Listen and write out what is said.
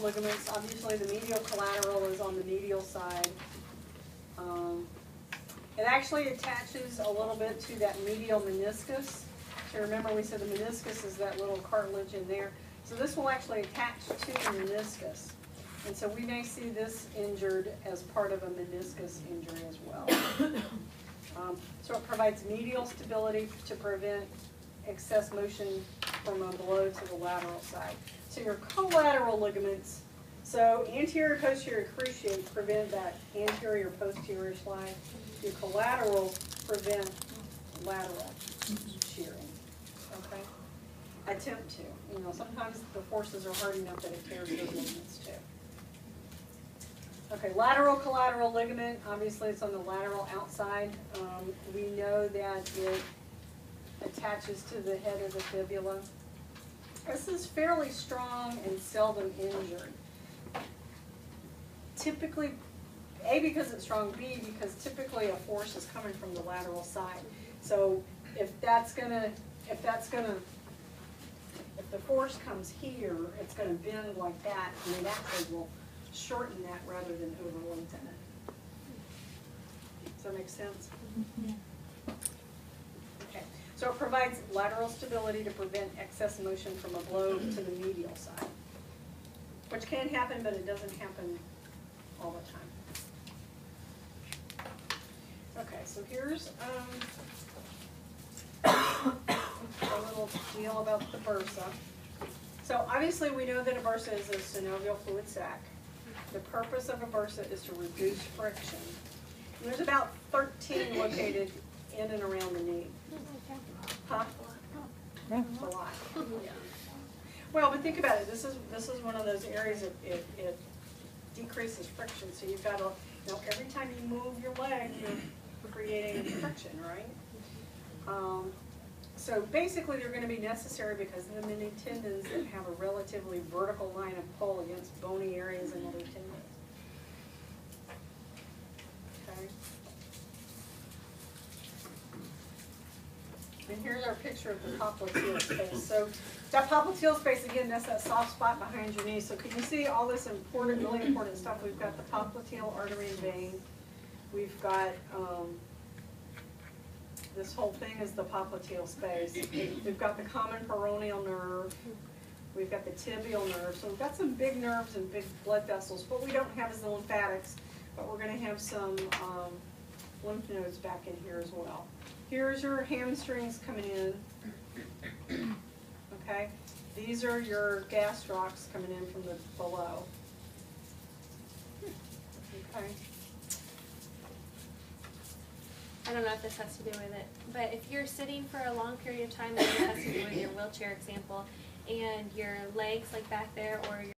ligaments, obviously the medial collateral is on the medial side. It actually attaches a little bit to that medial meniscus. So remember we said the meniscus is that little cartilage in there. So this will actually attach to the meniscus. And so we may see this injured as part of a meniscus injury as well. So it provides medial stability to prevent excess motion from a blow to the lateral side. So your collateral ligaments, so anterior posterior cruciate prevent that anterior posterior slide. Your collateral prevent lateral shearing. Okay? Attempt to. You know, sometimes the forces are hard enough that it tears those ligaments too. Okay, lateral collateral ligament, obviously it's on the lateral outside. We know that it attaches to the head of the fibula. This is fairly strong and seldom injured. Typically, A, because it's strong, B, because typically a force is coming from the lateral side. So if the force comes here, it's going to bend like that, and it actually will shorten that rather than over lengthen it. Does that make sense? Okay. So it provides lateral stability to prevent excess motion from a blow to the medial side, which can happen, but it doesn't happen all the time. Okay, so here's a little deal about the bursa. So obviously we know that a bursa is a synovial fluid sac. The purpose of a bursa is to reduce friction. And there's about 13 located in and around the knee. Huh? That's a lot. Yeah. Well, but think about it. This is one of those areas that it decreases friction. So you've got to, you know, every time you move your leg, you're creating friction, right? So basically they're going to be necessary because of the many tendons that have a relatively vertical line of pull against bony areas and other tendons. Okay. And here's our picture of the popliteal space. So that popliteal space, again, that's that soft spot behind your knee. So can you see all this important, really important stuff? We've got the popliteal artery and vein. We've got this whole thing is the popliteal space. We've got the common peroneal nerve. We've got the tibial nerve. So we've got some big nerves and big blood vessels. What we don't have is the lymphatics, but we're going to have some lymph nodes back in here as well. Here's your hamstrings coming in. Okay? These are your gastrocs coming in from the below. Okay? I don't know if this has to do with it, but if you're sitting for a long period of time, maybe it has to do with your wheelchair example, and your legs like back there or your